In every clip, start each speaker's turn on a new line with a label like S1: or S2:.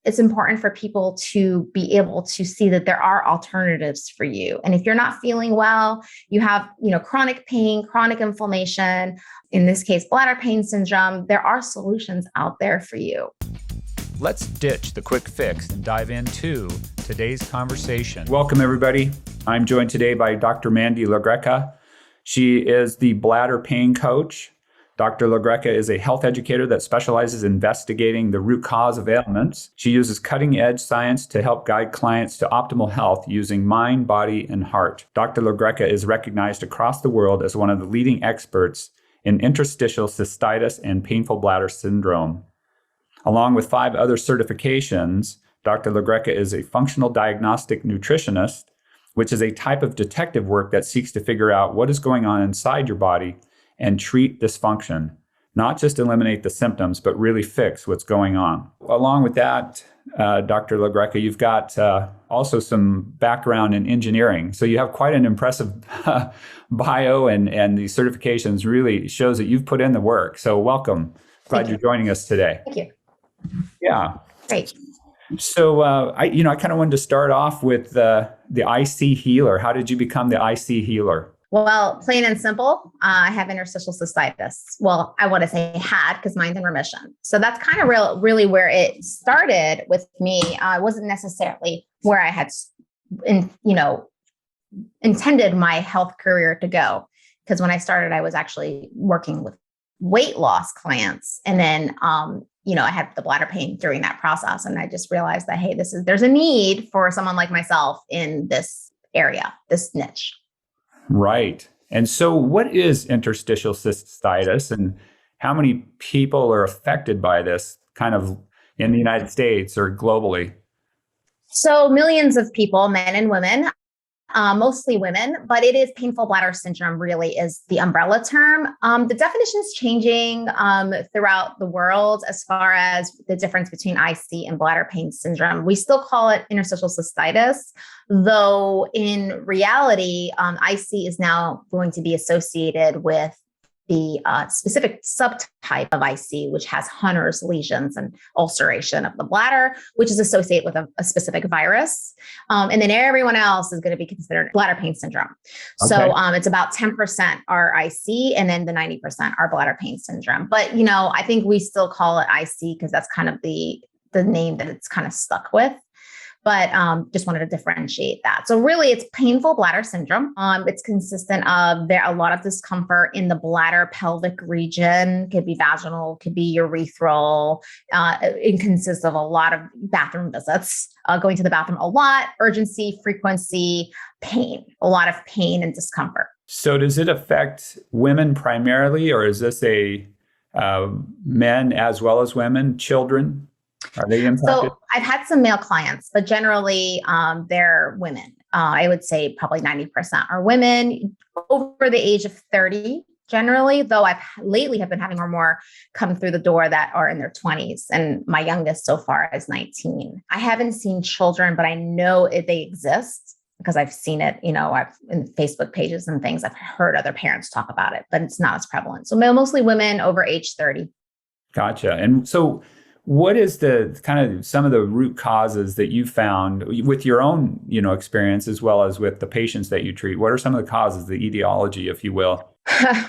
S1: it's important for people to be able to see that there are alternatives for you. And if you're not feeling well, you have, chronic pain, chronic inflammation, in this case, bladder pain syndrome, there are solutions out there for you.
S2: Let's ditch the quick fix and dive into today's conversation. Welcome, everybody. I'm joined today by Dr. Mandy LaGreca. She is the bladder pain coach. Dr. LaGreca is a health educator that specializes in investigating the root cause of ailments. She uses cutting-edge science to help guide clients to optimal health using mind, body, and heart. Dr. LaGreca is recognized across the world as one of the leading experts in interstitial cystitis and painful bladder syndrome. Along with 5 other certifications, Dr. LaGreca is a functional diagnostic nutritionist, which is a type of detective work that seeks to figure out what is going on inside your body and treat dysfunction, not just eliminate the symptoms, but really fix what's going on. Along with that, Dr. LaGreca, you've got also some background in engineering. So you have quite an impressive bio, and the certifications really shows that you've put in the work. So welcome. Glad you're joining us today.
S1: Thank you.
S2: Yeah.
S1: Great.
S2: So I kind of wanted to start off with the IC healer. How did you become the IC healer?
S1: Well, plain and simple, I have interstitial cystitis. Well, I want to say had, because mine's in remission. So that's kind of really where it started with me. It wasn't necessarily where I had, intended my health career to go. Because when I started, I was actually working with weight loss clients. And then, I had the bladder pain during that process. And I just realized that, hey, there's a need for someone like myself in this area, this niche.
S2: Right. And so what is interstitial cystitis, and how many people are affected by this kind of in the United States or globally?
S1: So millions of people, men and women, mostly women, but it is painful bladder syndrome really is the umbrella term. The definition is changing throughout the world as far as the difference between IC and bladder pain syndrome. We still call it interstitial cystitis, though in reality, IC is now going to be associated with the specific subtype of IC, which has Hunner's lesions and ulceration of the bladder, which is associated with a specific virus. And then everyone else is going to be considered bladder pain syndrome. Okay. So it's about 10% are IC, and then the 90% are bladder pain syndrome. But, I think we still call it IC because that's kind of the name that it's kind of stuck with. But just wanted to differentiate that. So really, it's painful bladder syndrome. It's consistent of a lot of discomfort in the bladder pelvic region. Could be vaginal, could be urethral. It consists of a lot of bathroom visits, going to the bathroom a lot, urgency, frequency, pain, a lot of pain and discomfort.
S2: So does it affect women primarily, or is this a men as well as women, children? Are they impacted?
S1: So I've had some male clients, but generally they're women. I would say probably 90% are women over the age of 30, generally, though I've lately have been having more come through the door that are in their 20s. And my youngest so far is 19. I haven't seen children, but I know they exist because I've seen it, I've in Facebook pages and things. I've heard other parents talk about it, but it's not as prevalent. So mostly women over age 30.
S2: Gotcha. And so what is the kind of some of the root causes that you found with your own, experience, as well as with the patients that you treat? What are some of the causes, the etiology, if you will?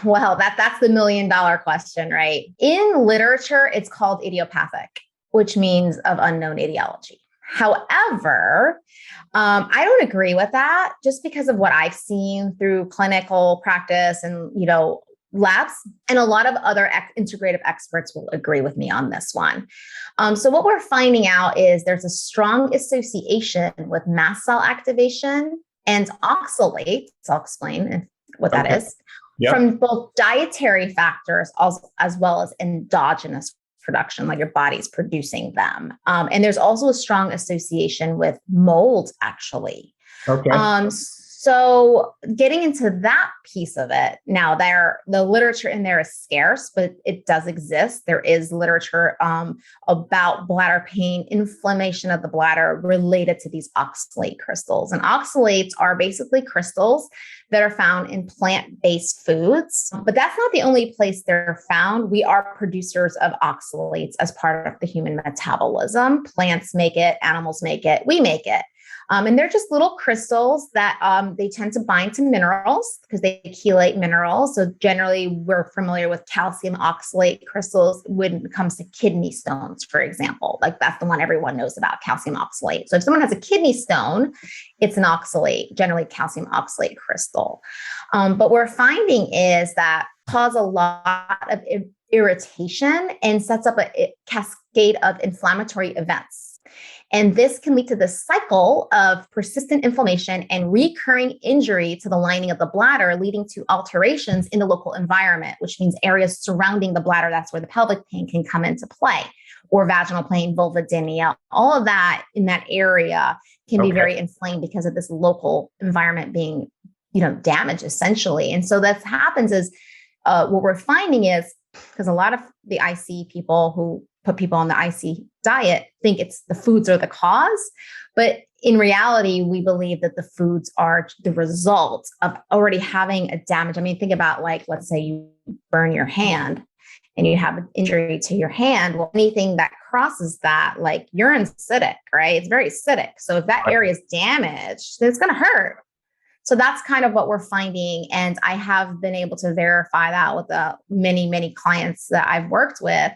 S1: Well, that's the $1 million question, right? In literature, it's called idiopathic, which means of unknown etiology. However, I don't agree with that just because of what I've seen through clinical practice and, labs, and a lot of other integrative experts will agree with me on this one. So what we're finding out is there's a strong association with mast cell activation and oxalates. I'll explain what that is. Yep. From both dietary factors as well as endogenous production, like your body's producing them. And there's also a strong association with mold, actually. Okay. So getting into that piece of it, now the literature in there is scarce, but it does exist. There is literature about bladder pain, inflammation of the bladder related to these oxalate crystals. And oxalates are basically crystals that are found in plant-based foods, but that's not the only place they're found. We are producers of oxalates as part of the human metabolism. Plants make it, animals make it, we make it. And they're just little crystals that they tend to bind to minerals because they chelate minerals. So generally, we're familiar with calcium oxalate crystals when it comes to kidney stones, for example. Like that's the one everyone knows about, calcium oxalate. So if someone has a kidney stone, it's an oxalate, generally calcium oxalate crystal. But what we're finding is that cause a lot of irritation and sets up a cascade of inflammatory events. And this can lead to the cycle of persistent inflammation and recurring injury to the lining of the bladder, leading to alterations in the local environment, which means areas surrounding the bladder. That's where the pelvic pain can come into play, or vaginal pain, vulvodynia. All of that in that area can be very inflamed because of this local environment being, damaged essentially. And so that happens is what we're finding is, because a lot of the IC people who put people on the IC diet think it's the foods are the cause. But in reality, we believe that the foods are the result of already having a damage. I mean, think about let's say you burn your hand and you have an injury to your hand. Well, anything that crosses that, like urine's acidic, right? It's very acidic. So if that area is damaged, then it's going to hurt. So that's kind of what we're finding. And I have been able to verify that with the many, many clients that I've worked with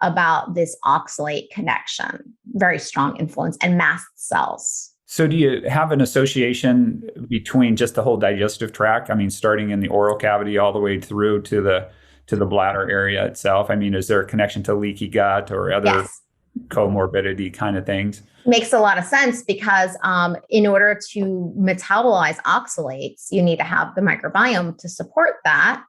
S1: about this oxalate connection, very strong influence, and mast cells.
S2: So do you have an association between just the whole digestive tract? I mean, starting in the oral cavity all the way through to the bladder area itself? I mean, is there a connection to leaky gut or other comorbidity kind of things?
S1: Makes a lot of sense because in order to metabolize oxalates, you need to have the microbiome to support that.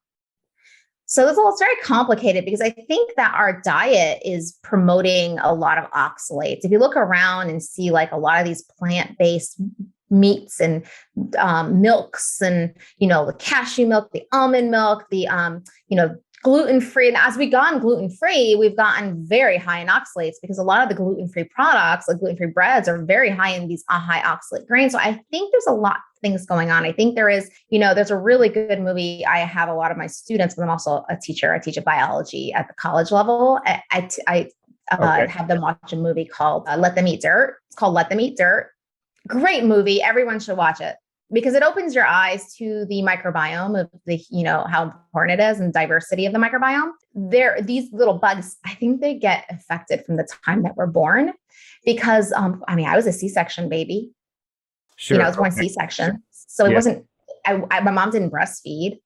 S1: So it's very complicated because I think that our diet is promoting a lot of oxalates. If you look around and see a lot of these plant-based meats and milks and, the cashew milk, the almond milk, the, gluten-free. And as we've gone gluten-free, we've gotten very high in oxalates because a lot of the gluten-free products, like gluten-free breads, are very high in these high oxalate grains. So I think there's a lot of things going on. I think there is, there's a really good movie. I have a lot of my students, but I'm also a teacher. I teach biology at the college level. I have them watch a movie called Let Them Eat Dirt. It's called Let Them Eat Dirt. Great movie. Everyone should watch it, because it opens your eyes to the microbiome of the, how important it is and diversity of the microbiome. These little bugs, I think they get affected from the time that we're born because, I was a C-section baby.
S2: Sure.
S1: I was born C-section. So it wasn't, my mom didn't breastfeed.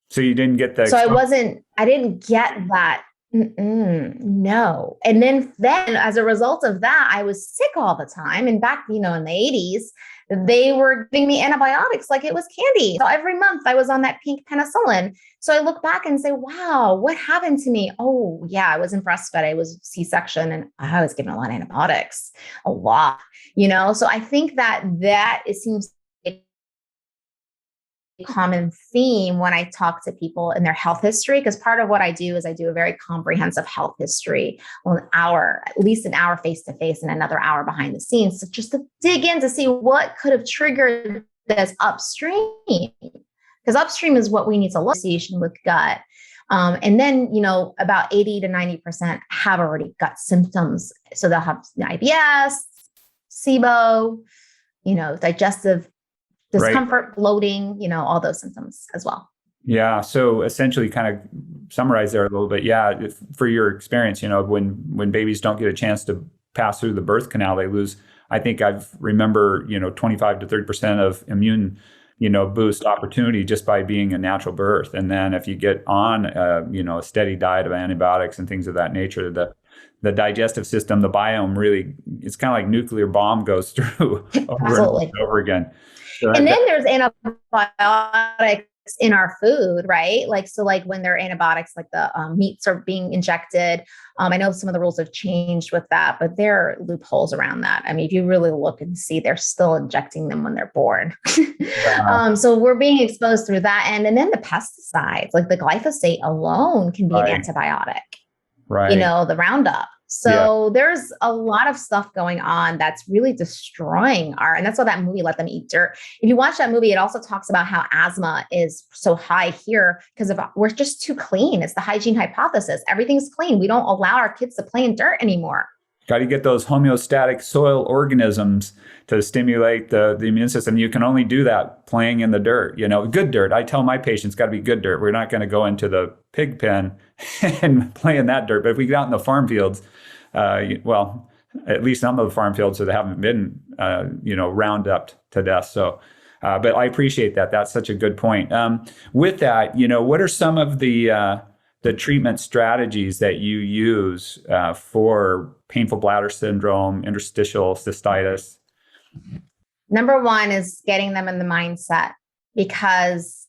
S2: So you didn't get that.
S1: So I didn't get that. No. And then as a result of that, I was sick all the time. And back, in the 80s, they were giving me antibiotics like it was candy. So every month I was on that pink penicillin. So I look back and say, wow, what happened to me? Oh yeah, I wasn't breastfed. I was C-section and I was given a lot of antibiotics, a lot, So I think that it seems common theme when I talk to people in their health history, because part of what I do is I do a very comprehensive health history, at least an hour face-to-face and another hour behind the scenes. So just to dig in to see what could have triggered this upstream, because upstream is what we need to look at with gut. And then, about 80 to 90% have already gut symptoms. So they'll have IBS, SIBO, digestive discomfort, bloating, all those symptoms as well.
S2: Yeah. So essentially kind of summarize there a little bit. Yeah. For your experience, when babies don't get a chance to pass through the birth canal, they lose, I think remember 25 to 30% of immune, boost opportunity just by being a natural birth. And then if you get on, a steady diet of antibiotics and things of that nature, the digestive system, the biome really, it's kind of like nuclear bomb goes through over and over again. So
S1: and then there's antibiotics in our food, right? Like, so like when they're antibiotics, like the meats are being injected. I know some of the rules have changed with that, but there are loopholes around that. I mean, if you really look and see, they're still injecting them when they're born.
S2: Wow.
S1: So we're being exposed through that. And then the pesticides, like the glyphosate alone can be an
S2: Right.
S1: antibiotic,
S2: Right.
S1: the Roundup.
S2: Yeah.
S1: So there's a lot of stuff going on that's really destroying and that's why that movie, Let Them Eat Dirt. If you watch that movie, it also talks about how asthma is so high here because we're just too clean. It's the hygiene hypothesis. Everything's clean. We don't allow our kids to play in dirt anymore.
S2: Got to get those homeostatic soil organisms to stimulate the immune system. You can only do that playing in the dirt, good dirt. I tell my patients, got to be good dirt. We're not going to go into the pig pen and play in that dirt. But if we get out in the farm fields, well, at least some of the farm fields that haven't been, round up to death. So, but I appreciate that. That's such a good point. With that, what are some of the treatment strategies that you use for painful bladder syndrome, interstitial cystitis?
S1: Number one is getting them in the mindset, because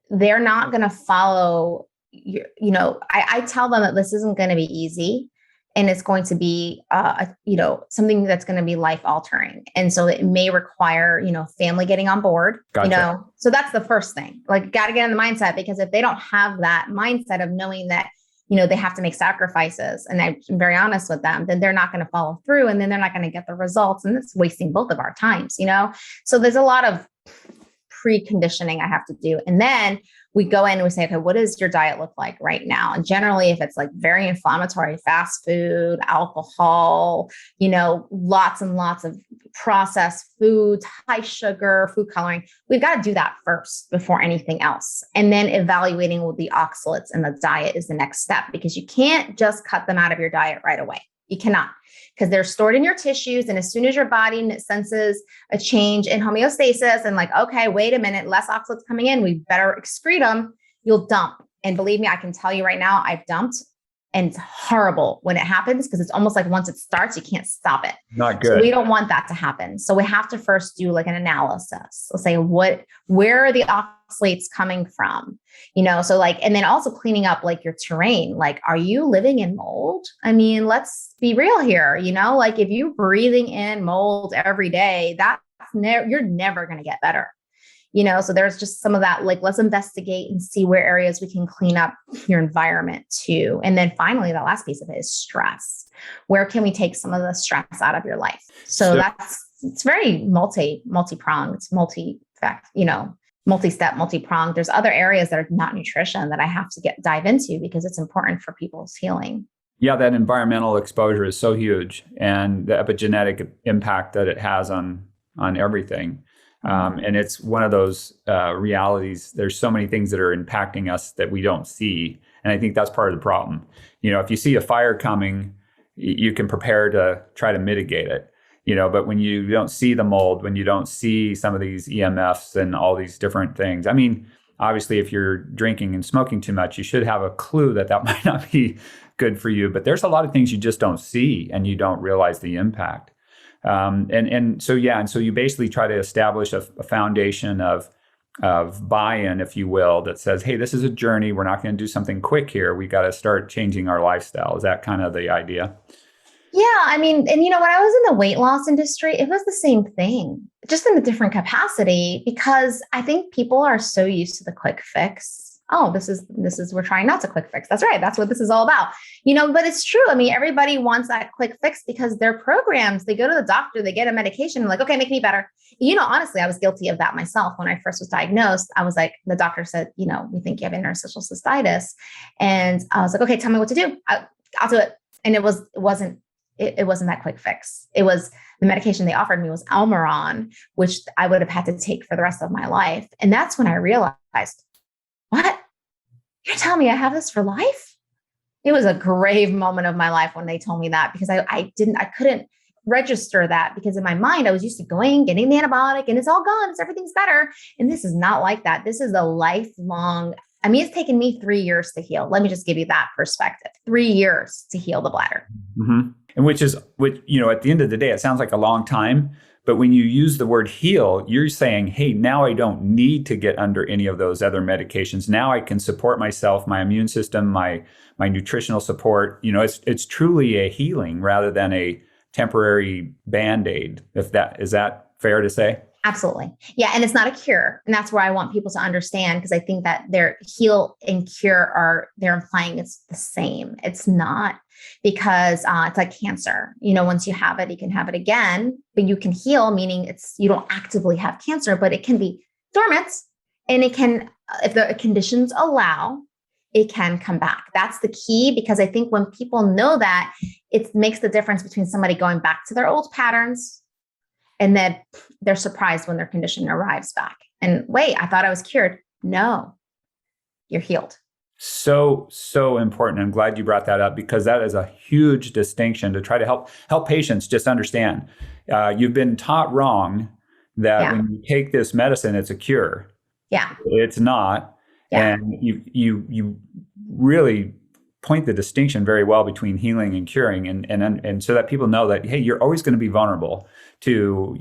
S1: they're not going to follow. I tell them that this isn't going to be easy, and it's going to be, something that's going to be life altering. And so it may require, family getting on board,
S2: Gotcha.
S1: so that's the first thing. Like, got to get in the mindset, because if they don't have that mindset of knowing that, they have to make sacrifices, and I'm very honest with them, then they're not going to follow through, and then they're not going to get the results. And it's wasting both of our times, So there's a lot of preconditioning I have to do. And then we go in and we say, okay, what does your diet look like right now? And generally, if it's like very inflammatory, fast food, alcohol, lots and lots of processed foods, high sugar, food coloring, we've got to do that first before anything else. And then evaluating with the oxalates and the diet is the next step, because you can't just cut them out of your diet right away. You cannot, because they're stored in your tissues. And as soon as your body senses a change in homeostasis and like, okay, wait a minute, less oxalates coming in, we better excrete them, you'll dump. And believe me, I can tell you right now, I've dumped, and it's horrible when it happens, because it's almost like once it starts, you can't stop it.
S2: Not good.
S1: So we don't want that to happen. So we have to first do like an analysis. Let's say, where are the oxalates coming from? So like, and then also cleaning up like your terrain. Like, are you living in mold? I mean, let's be real here. Like, if you're breathing in mold every day, you're never going to get better. So there's just some of that, like, let's investigate and see where areas we can clean up your environment too. And then finally, the last piece of it is stress. Where can we take some of the stress out of your life? So it's very multi-pronged. It's multi-step, multi-pronged. There's other areas that are not nutrition that I have to dive into, because it's important for people's healing.
S2: Yeah, that environmental exposure is so huge, and the epigenetic impact that it has on everything. And it's one of those realities. There's so many things that are impacting us that we don't see. And I think that's part of the problem. If you see a fire coming, you can prepare to try to mitigate it. But when you don't see the mold, when you don't see some of these EMFs and all these different things, I mean, obviously, if you're drinking and smoking too much, you should have a clue that might not be good for you. But there's a lot of things you just don't see, and you don't realize the impact. And so you basically try to establish a foundation of buy-in, if you will, that says, hey, this is a journey. We're not going to do something quick here. We got to start changing our lifestyle. Is that kind of the idea?
S1: Yeah. I mean, and when I was in the weight loss industry, it was the same thing, just in a different capacity, because I think people are so used to the quick fix. Oh, we're trying not to quick fix. That's right. That's what this is all about. But it's true. I mean, everybody wants that quick fix because they're programs. They go to the doctor, they get a medication, like, okay, make me better. Honestly, I was guilty of that myself. When I first was diagnosed, I was like, the doctor said, we think you have interstitial cystitis. And I was like, okay, tell me what to do. I'll do it. And it wasn't that quick fix. It was the medication they offered me was Almiron, which I would have had to take for the rest of my life. And that's when I realized, what? You're telling me I have this for life? It was a grave moment of my life when they told me that, because I couldn't register that, because in my mind, I was used to getting the antibiotic, and it's all gone. Everything's better. And this is not like that. This is a lifelong. I mean, it's taken me 3 years to heal. Let me just give you that perspective. 3 years to heal the bladder.
S2: Mm-hmm. And which at the end of the day, it sounds like a long time, But when you use the word heal, you're saying, hey, now I don't need to get under any of those other medications. Now I can support myself, my immune system, my nutritional support. It's truly a healing rather than a temporary Band-Aid. Is that fair to say?
S1: Absolutely. Yeah. And it's not a cure. And that's where I want people to understand, because I think that their heal and cure they're implying it's the same. It's not, because it's like cancer. Once you have it, you can have it again, but you can heal, meaning you don't actively have cancer, but it can be dormant, and it can, if the conditions allow, it can come back. That's the key, because I think when people know that, it makes the difference between somebody going back to their old patterns and then they're surprised when their condition arrives back. And wait, I thought I was cured. No, you're healed.
S2: So important. I'm glad you brought that up, because that is a huge distinction to try to help patients just understand. You've been taught wrong that when you take this medicine, it's a cure.
S1: Yeah.
S2: It's not. Yeah. And you really point the distinction very well between healing and curing, and so that people know that, hey, you're always going to be vulnerable to,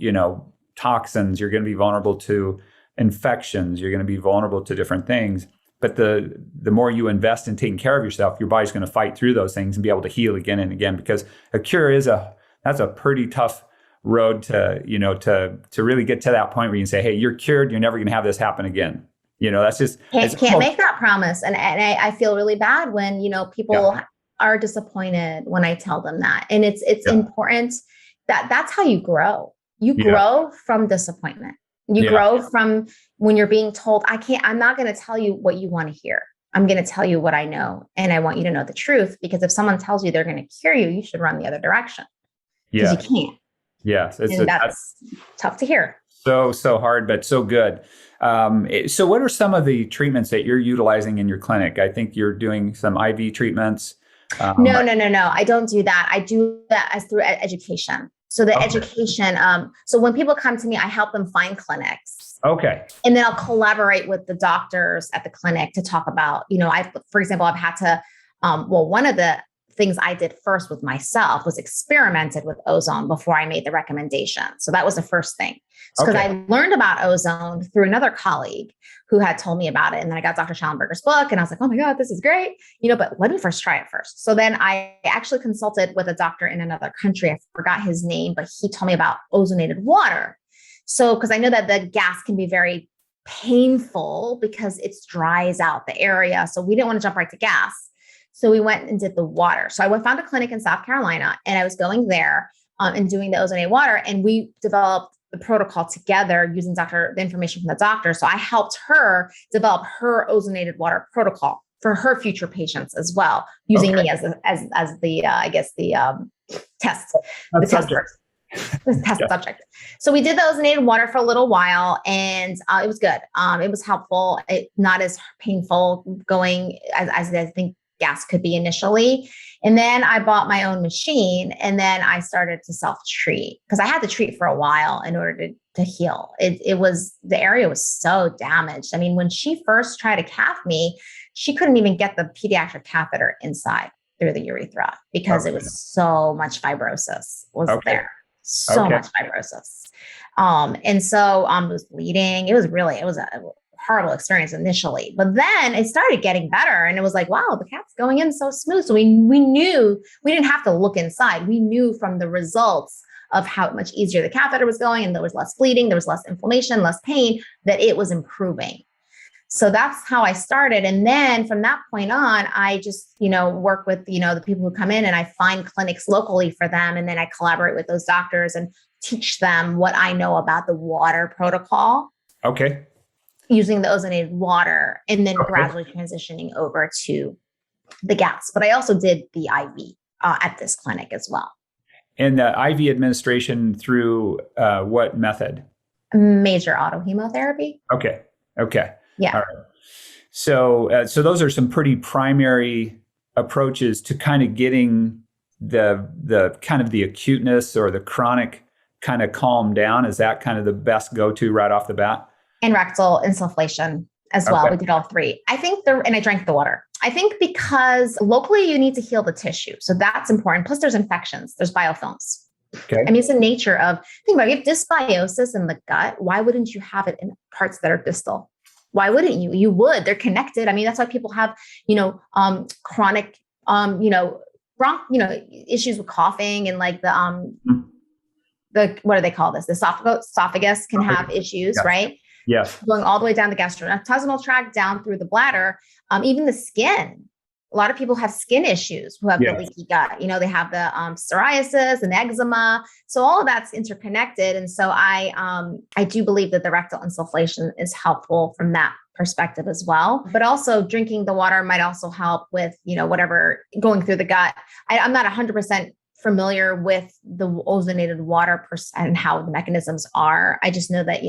S2: toxins, you're going to be vulnerable to infections, you're going to be vulnerable to different things. But the more you invest in taking care of yourself, your body's going to fight through those things and be able to heal again and again, because a cure that's a pretty tough road to really get to that point where you can say, hey, you're cured, you're never going to have this happen again. That's just
S1: can't make that promise. And I feel really bad when, people are disappointed when I tell them that. And it's important that's how you grow. You grow from disappointment. You grow from when you're being told, I'm not going to tell you what you want to hear. I'm going to tell you what I know. And I want you to know the truth, because if someone tells you they're going to cure you, you should run the other direction, because you can't.
S2: Yes.
S1: That's tough to hear.
S2: So hard, but so good. So what are some of the treatments that you're utilizing in your clinic? I think you're doing some IV treatments.
S1: No. I don't do that. I do that as through education. So the education, so when people come to me, I help them find clinics.
S2: Okay.
S1: And then I'll collaborate with the doctors at the clinic to talk about, for example, I've had to, one of the things I did first with myself was experimented with ozone before I made the recommendation. So that was the first thing. Because I learned about ozone through another colleague who had told me about it. And then I got Dr. Schallenberger's book and I was like, oh my God, this is great. But let me first try it first. So then I actually consulted with a doctor in another country. I forgot his name, but he told me about ozonated water. So, because I know that the gas can be very painful because it dries out the area. So we didn't want to jump right to gas. So we went and did the water. So I found a clinic in South Carolina, and I was going there and doing the ozonated water. And we developed the protocol together using the information from the doctor. So I helped her develop her ozonated water protocol for her future patients as well, using me as the test subject. So we did the ozonated water for a little while, and it was good. It was helpful. Not as painful going as I think gas could be initially. And then I bought my own machine, and then I started to self-treat, because I had to treat for a while in order to heal. The area was so damaged. I mean, when she first tried to cath me, she couldn't even get the pediatric catheter inside through the urethra, because it was so much fibrosis there. So much fibrosis. And so it was bleeding. It was a horrible experience initially, but then it started getting better, and it was like, wow, the cat's going in so smooth. So we knew we didn't have to look inside. We knew from the results of how much easier the catheter was going, and there was less bleeding, there was less inflammation, less pain, that it was improving. So that's how I started. And then from that point on, I just, work with, the people who come in, and I find clinics locally for them. And then I collaborate with those doctors and teach them what I know about the water protocol.
S2: Okay.
S1: Using the ozonated water, and then gradually transitioning over to the gas. But I also did the IV at this clinic as well.
S2: And the IV administration through what method?
S1: Major autohemotherapy.
S2: Okay.
S1: Yeah.
S2: All right. So those are some pretty primary approaches to kind of getting the kind of the acuteness or the chronic kind of calm down. Is that kind of the best go-to right off the bat?
S1: And rectal insufflation as well. We did all three. I think and I drank the water. I think because locally you need to heal the tissue. So that's important. Plus there's infections, there's biofilms.
S2: Okay.
S1: I mean, it's the nature of, think about it, if you have dysbiosis in the gut, why wouldn't you have it in parts that are distal? Why wouldn't you? You would. They're connected. I mean, that's why people have, chronic, issues with coughing and like the what do they call this? The esophagus can have issues,
S2: Yes.
S1: right?
S2: Yes.
S1: Going all the way down the gastrointestinal tract, down through the bladder, even the skin. A lot of people have skin issues who have the leaky gut. They have the psoriasis and eczema. So all of that's interconnected. And so I do believe that the rectal insufflation is helpful from that perspective as well. But also drinking the water might also help with, whatever going through the gut. I'm not 100% familiar with the ozonated water and how the mechanisms are. I just know that,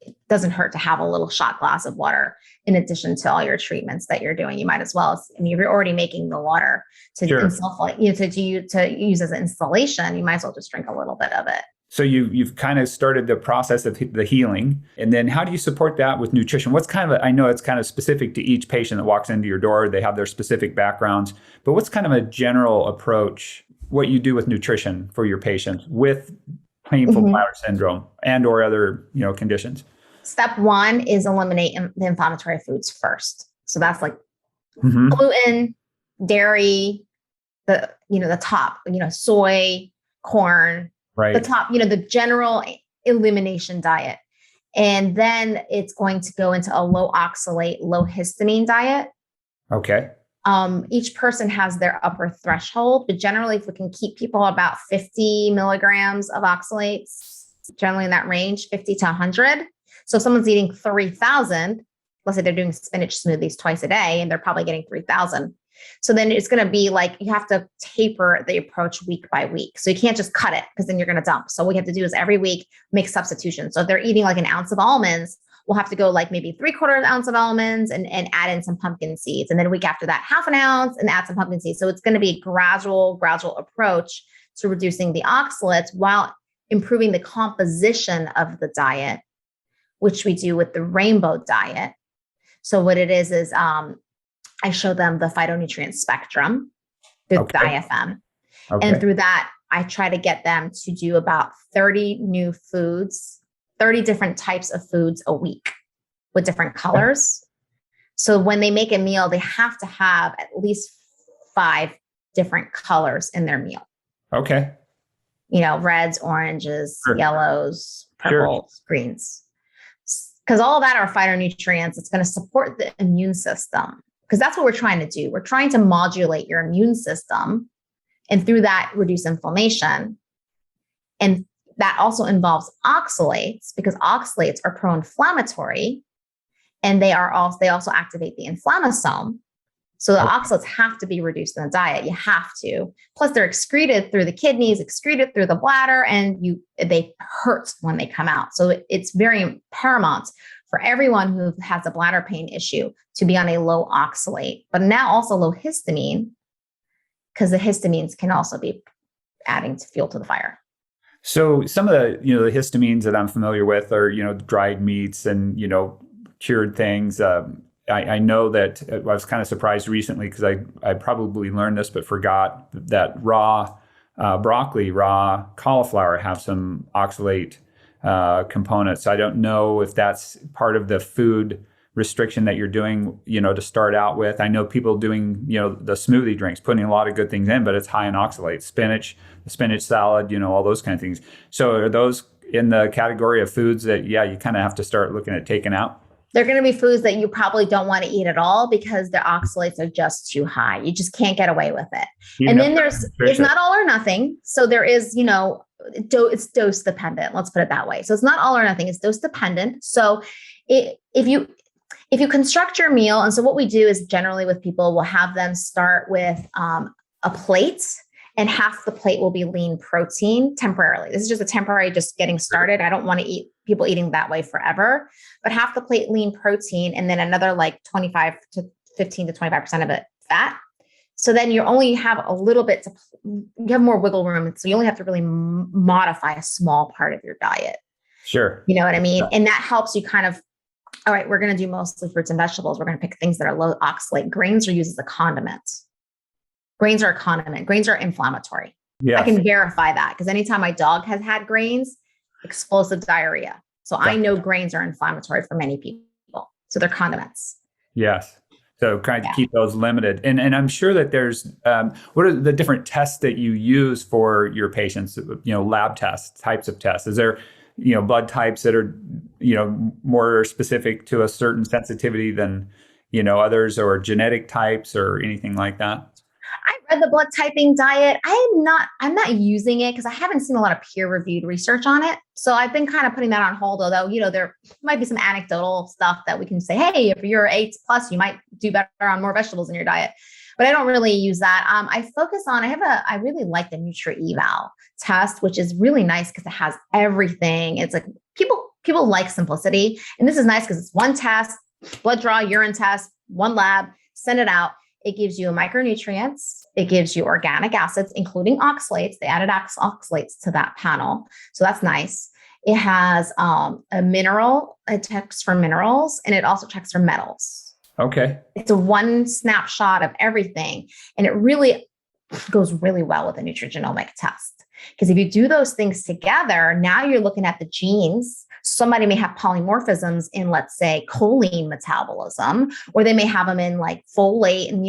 S1: it doesn't hurt to have a little shot glass of water in addition to all your treatments that you're doing. You might as well, if you're already making the water to insulate, to use as an installation, you might as well just drink a little bit of it.
S2: So you've kind of started the process of the healing. And then how do you support that with nutrition? What's I know it's kind of specific to each patient that walks into your door. They have their specific backgrounds, but what's kind of a general approach, what you do with nutrition for your patients with painful bladder syndrome and or other, conditions?
S1: Step one is eliminate the inflammatory foods first. So that's like gluten, dairy, the top, soy, corn,
S2: right.
S1: The top, the general elimination diet. And then it's going to go into a low oxalate, low histamine diet.
S2: Okay.
S1: Each person has their upper threshold, but generally if we can keep people about 50 milligrams of oxalates, generally in that range, 50 to 100. So if someone's eating 3,000, let's say they're doing spinach smoothies twice a day and they're probably getting 3,000. So then it's going to be like, you have to taper the approach week by week. So you can't just cut it because then you're going to dump. So what you have to do is every week make substitutions. So if they're eating like an ounce of almonds, we'll have to go like maybe 3/4 ounce of almonds and add in some pumpkin seeds. And then a week after that, 1/2 ounce and add some pumpkin seeds. So it's going to be a gradual approach to reducing the oxalates while improving the composition of the diet, which we do with the rainbow diet. So what it is I show them the phytonutrient spectrum through the IFM. Okay. And through that, I try to get them to do about 30 new foods, 30 different types of foods a week with different colors. So when they make a meal, they have to have at least 5 different colors in their meal.
S2: Okay.
S1: Reds, oranges, yellows, purples, greens. Because all of that are phytonutrients. It's going to support the immune system because that's what we're trying to do. We're trying to modulate your immune system and through that reduce inflammation. And that also involves oxalates because oxalates are pro-inflammatory and they also activate the inflammasome. So the oxalates have to be reduced in the diet. You have to. Plus they're excreted through the kidneys, excreted through the bladder, and they hurt when they come out. So it's very paramount for everyone who has a bladder pain issue to be on a low oxalate, but now also low histamine, because the histamines can also be adding to fuel to the fire.
S2: So some of the, the histamines that I'm familiar with are, dried meats and, cured things. I know that I was kind of surprised recently because I probably learned this, but forgot that raw broccoli, raw cauliflower have some oxalate components. I don't know if that's part of the food restriction that you're doing, to start out with. I know people doing, the smoothie drinks, putting a lot of good things in, but it's high in oxalates, the spinach salad, all those kind of things. So are those in the category of foods that, you kind of have to start looking at taking out?
S1: They're going to be foods that you probably don't want to eat at all because the oxalates are just too high. You just can't get away with it. And then it's not all or nothing. So there is, it's dose dependent. Let's put it that way. So it's not all or nothing. It's dose dependent. So if you construct your meal, and so what we do is generally with people, we'll have them start with a plate, and half the plate will be lean protein temporarily. This is just a temporary, just getting started. I don't want to people eating that way forever, but half the plate lean protein, and then another like 25 to 15 to 25% of it fat. So then you only have a little bit you have more wiggle room. So you only have to really modify a small part of your diet.
S2: Sure.
S1: You know what I mean? And that helps you kind of, all right, we're going to do mostly fruits and vegetables. We're going to pick things that are low oxalate. Grains are used as a condiment. Grains are a condiment. Grains are inflammatory.
S2: Yes.
S1: I can verify that because anytime my dog has had grains, explosive diarrhea. So I know grains are inflammatory for many people. So they're condiments.
S2: Yes. So kind of keep those limited. And I'm sure that there's, what are the different tests that you use for your patients, lab tests, types of tests? Is there, blood types that are, more specific to a certain sensitivity than, others, or genetic types or anything like that?
S1: I read the blood typing diet. I'm not using it because I haven't seen a lot of peer-reviewed research on it. So I've been kind of putting that on hold, although, there might be some anecdotal stuff that we can say, hey, if you're 8 plus, you might do better on more vegetables in your diet. But I don't really use that. I really like the Nutri-Eval test, which is really nice because it has everything. It's like people like simplicity. And this is nice because it's one test, blood draw, urine test, one lab, send it out. It gives you micronutrients. It gives you organic acids, including oxalates. They added oxalates to that panel. So that's nice. It has it checks for minerals, and it also checks for metals.
S2: Okay.
S1: It's a one snapshot of everything. And it really goes really well with a nutrigenomic test. Because if you do those things together, now you're looking at the genes. Somebody may have polymorphisms in, let's say, choline metabolism, or they may have them in like folate and,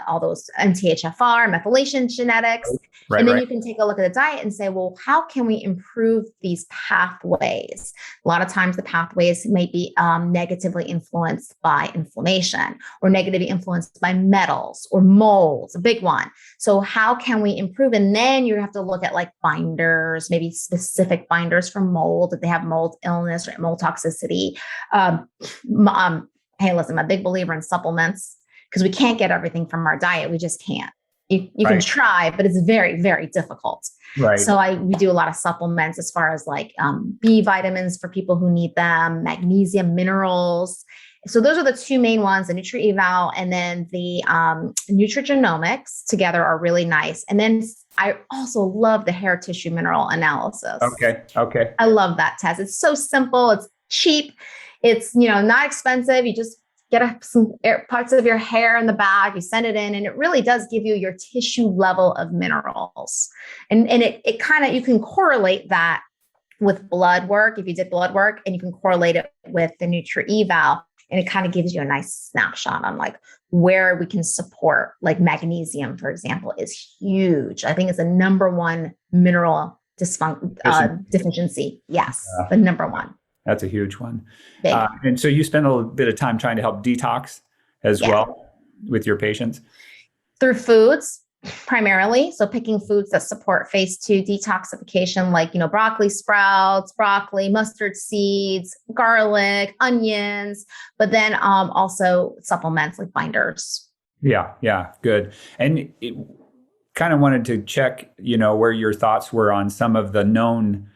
S1: all those MTHFR, methylation genetics.
S2: Right,
S1: and then you can take a look at the diet and say, well, how can we improve these pathways? A lot of times the pathways may be negatively influenced by inflammation, or negatively influenced by metals or molds, a big one. So how can we improve? And then you have to look at like binders, maybe specific binders for mold, if they have mold illness or mold toxicity. Hey, listen, I'm a big believer in supplements because we can't get everything from our diet. We just can't. You can try, but it's very, very difficult.
S2: Right.
S1: So we do a lot of supplements as far as like B vitamins for people who need them, magnesium, minerals. So those are the two main ones, the Nutri-Eval and then the nutrigenomics together are really nice. And then I also love the hair tissue mineral analysis.
S2: Okay.
S1: I love that test. It's so simple. It's cheap. It's, not expensive. You just get some parts of your hair in the bag, you send it in, and it really does give you your tissue level of minerals. And it kind of, you can correlate that with blood work. If you did blood work, and you can correlate it with the Nutri-Eval, and it kind of gives you a nice snapshot on like where we can support, like magnesium, for example, is huge. I think it's the number one mineral deficiency. Yes, the number one.
S2: That's a huge one. And so you spend a little bit of time trying to help detox as well with your patients?
S1: Through foods, primarily. So picking foods that support phase 2 detoxification, like, broccoli sprouts, broccoli, mustard seeds, garlic, onions, but then also supplements like binders.
S2: Yeah, good. And kind of wanted to check, where your thoughts were on some of the known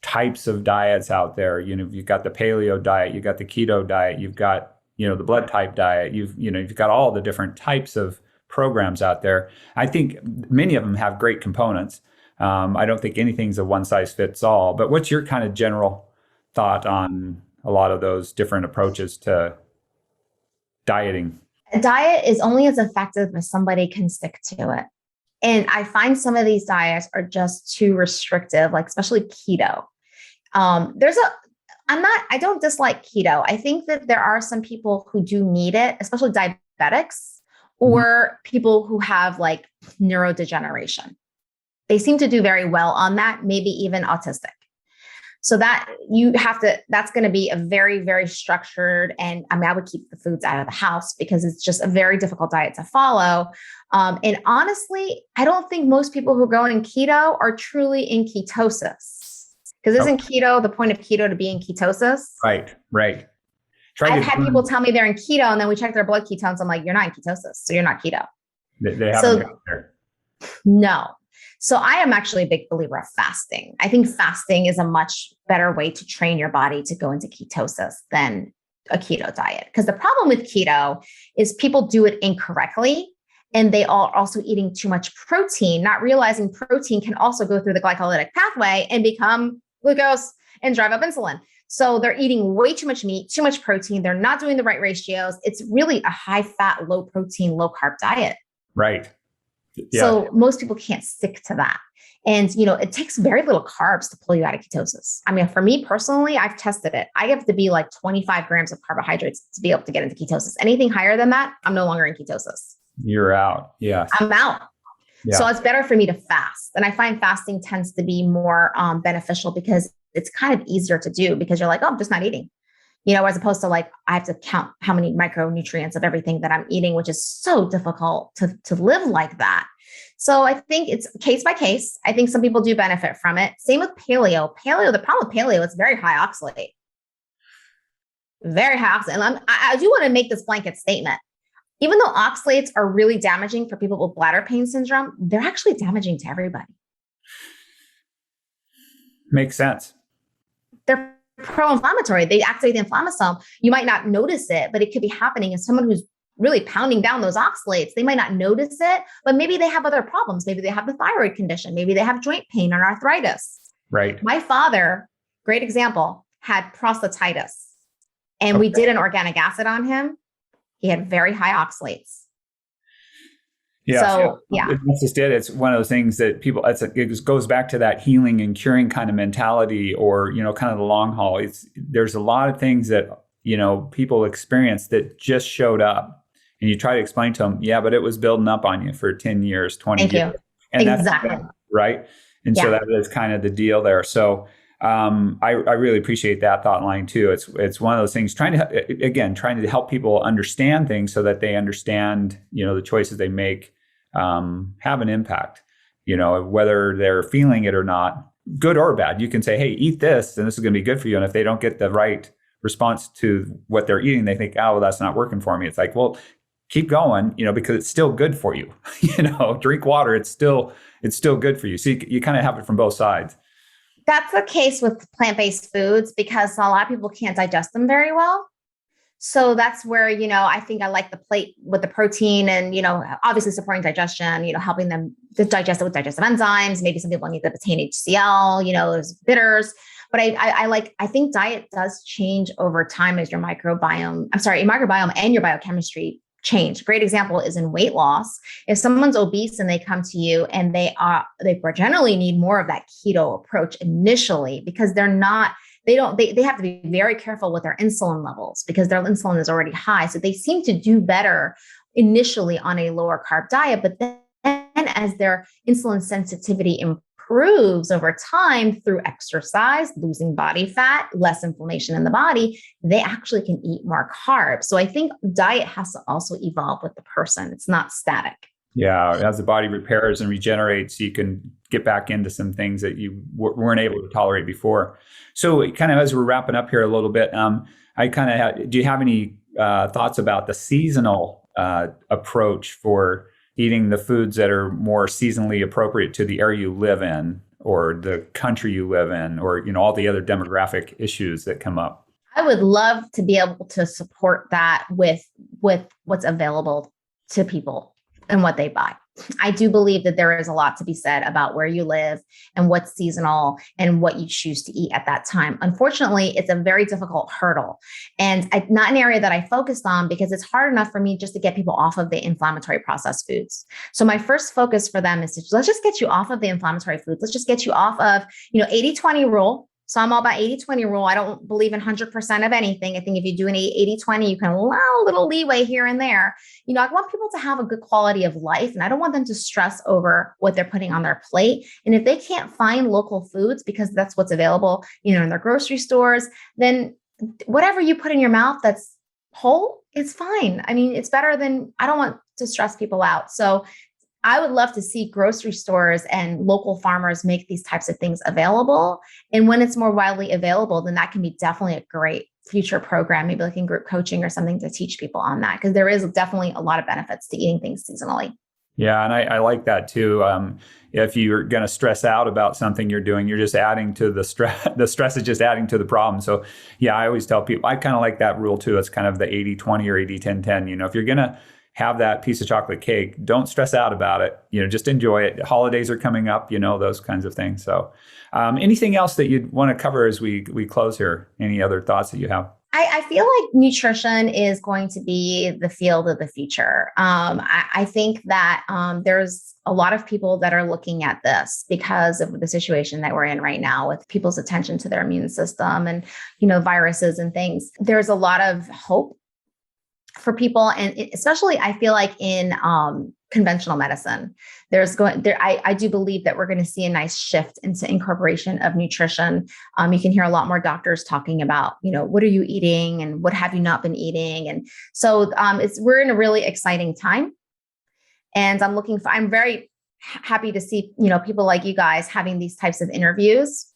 S2: types of diets out there. You've got the paleo diet, you've got the keto diet, you've got, the blood type diet, you've got all the different types of programs out there. I think many of them have great components. I don't think anything's a one size fits all, but what's your kind of general thought on a lot of those different approaches to dieting?
S1: A diet is only as effective as somebody can stick to it. And I find some of these diets are just too restrictive, like especially keto. I don't dislike keto. I think that there are some people who do need it, especially diabetics or people who have like neurodegeneration. They seem to do very well on that, maybe even autistic. So that's going to be a very, very structured. And I would keep the foods out of the house because it's just a very difficult diet to follow. And honestly, I don't think most people who are going keto are truly in ketosis. Because isn't keto, the point of keto to be in ketosis?
S2: Right.
S1: I've had people tell me they're in keto and then we check their blood ketones. I'm like, you're not in ketosis, so you're not keto.
S2: They haven't got there.
S1: No. So I am actually a big believer of fasting. I think fasting is a much better way to train your body to go into ketosis than a keto diet. Because the problem with keto is people do it incorrectly. And they are also eating too much protein, not realizing protein can also go through the glycolytic pathway and become glucose and drive up insulin. So they're eating way too much meat, too much protein. They're not doing the right ratios. It's really a high fat, low protein, low carb diet.
S2: Right. Yeah.
S1: So most people can't stick to that. And, it takes very little carbs to pull you out of ketosis. I mean, for me personally, I've tested it. I have to be like 25 grams of carbohydrates to be able to get into ketosis. Anything higher than that, I'm no longer in ketosis.
S2: You're out. Yes.
S1: I'm out.
S2: Yeah.
S1: So it's better for me to fast. And I find fasting tends to be more beneficial because it's kind of easier to do because you're like, oh, I'm just not eating. As opposed to like, I have to count how many micronutrients of everything that I'm eating, which is so difficult to live like that. So I think it's case by case. I think some people do benefit from it. Same with paleo. The problem with paleo, it's very high oxalate. Very high oxalate. And I do want to make this blanket statement. Even though oxalates are really damaging for people with bladder pain syndrome, they're actually damaging to everybody.
S2: Makes sense.
S1: They're pro-inflammatory. They activate the inflammasome. You might not notice it, but it could be happening in someone who's really pounding down those oxalates. They might not notice it, but maybe they have other problems. Maybe they have the thyroid condition. Maybe they have joint pain or arthritis.
S2: Right.
S1: My father, great example, had prostatitis, and we did an organic acid on him. He had very high oxalates.
S2: Yeah.
S1: So, yeah.
S2: That's just it. It's one of those things that people, it goes back to that healing and curing kind of mentality or, kind of the long haul. There's a lot of things that, people experience that just showed up. And you try to explain to them, yeah, but it was building up on you for 10 years, 20 years.
S1: Thank you.
S2: And
S1: exactly.
S2: That's right. And so that is kind of the deal there. So I really appreciate that thought line too. It's one of those things trying to help people understand things so that they understand, the choices they make have an impact, whether they're feeling it or not, good or bad. You can say, hey, eat this, and this is going to be good for you. And if they don't get the right response to what they're eating, they think, oh, well, that's not working for me. It's like, well, keep going, because it's still good for you. Drink water. It's still good for you. So you kind of have it from both sides.
S1: That's the case with plant-based foods because a lot of people can't digest them very well. So that's where, I think I like the plate with the protein and, obviously supporting digestion, helping them to digest it with digestive enzymes. Maybe some people need to obtain HCl, there's bitters. But I think diet does change over time as your microbiome and your biochemistry change. Great example is in weight loss. If someone's obese and they come to you and they generally need more of that keto approach initially because they have to be very careful with their insulin levels because their insulin is already high. So they seem to do better initially on a lower carb diet, but then as their insulin sensitivity improves over time through exercise, losing body fat, less inflammation in the body, they actually can eat more carbs. So I think diet has to also evolve with the person. It's not static.
S2: Yeah, as the body repairs and regenerates, you can get back into some things that you weren't able to tolerate before. So kind of as we're wrapping up here a little bit, do you have any thoughts about the seasonal approach for eating the foods that are more seasonally appropriate to the area you live in or the country you live in or, all the other demographic issues that come up?
S1: I would love to be able to support that with what's available to people and what they buy. I do believe that there is a lot to be said about where you live and what's seasonal and what you choose to eat at that time. Unfortunately, it's a very difficult hurdle and not an area that I focused on because it's hard enough for me just to get people off of the inflammatory processed foods. So my first focus for them is let's just get you off of the inflammatory foods. Let's just get you off of, 80-20 rule. So I'm all about 80-20 rule. I don't believe in 100% of anything. I think if you do an 80-20, you can allow a little leeway here and there. I want people to have a good quality of life and I don't want them to stress over what they're putting on their plate. And if they can't find local foods because that's what's available, in their grocery stores, then whatever you put in your mouth that's whole, it's fine. I mean, it's better than, I don't want to stress people out. So I would love to see grocery stores and local farmers make these types of things available. And when it's more widely available, then that can be definitely a great future program, maybe like in group coaching or something to teach people on that, because there is definitely a lot of benefits to eating things seasonally.
S2: Yeah, and I like that too. If you're going to stress out about something you're doing, you're just adding to the stress. The stress is just adding to the problem. So yeah, I always tell people, I kind of like that rule too. It's kind of the 80-20 or 80-10-10. If you're going to have that piece of chocolate cake, don't stress out about it. Just enjoy it. Holidays are coming up, those kinds of things. So anything else that you'd want to cover as we close here? Any other thoughts that you have?
S1: I feel like nutrition is going to be the field of the future. I think that there's a lot of people that are looking at this because of the situation that we're in right now with people's attention to their immune system and, viruses and things. There's a lot of hope for people. And especially I feel like in conventional medicine, I do believe that we're going to see a nice shift into incorporation of nutrition. You can hear a lot more doctors talking about, what are you eating and what have you not been eating? And so we're in a really exciting time. And I'm very happy to see, people like you guys having these types of interviews.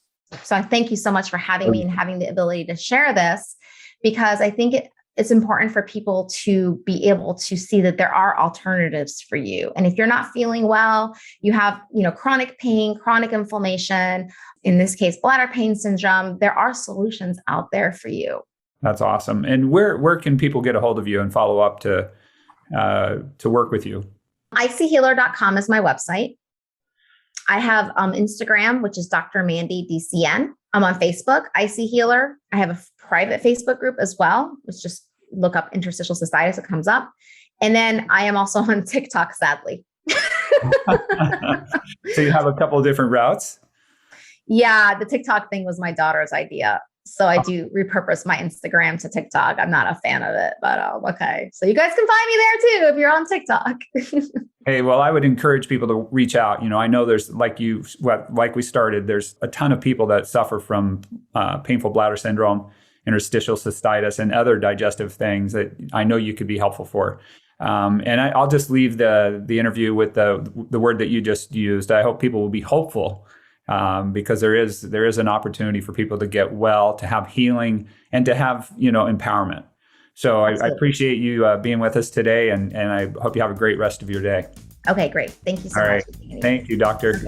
S1: So I thank you so much for having me and having the ability to share this, because I think it's important for people to be able to see that there are alternatives for you. And if you're not feeling well, you have, chronic pain, chronic inflammation, in this case, bladder pain syndrome, there are solutions out there for you.
S2: That's awesome. And where can people get a hold of you and follow up to work with you?
S1: ichealer.com is my website. I have Instagram, which is Dr. Mandy DCN. I'm on Facebook, IC Healer. I have a private Facebook group as well, which just look up Interstitial Cystitis, it comes up. And then I am also on TikTok, sadly.
S2: So you have a couple of different routes?
S1: Yeah, the TikTok thing was my daughter's idea. So I do repurpose my Instagram to TikTok. I'm not a fan of it, but okay. So you guys can find me there too if you're on TikTok.
S2: Hey, well, I would encourage people to reach out. I know there's like we started, there's a ton of people that suffer from painful bladder syndrome, interstitial cystitis, and other digestive things that I know you could be helpful for. And I'll just leave the interview with the word that you just used. I hope people will be hopeful. Because there is an opportunity for people to get well, to have healing, and to have, empowerment. So I appreciate you being with us today, and I hope you have a great rest of your day.
S1: Okay, great. Thank you so much.
S2: All right. Thank you, doctor.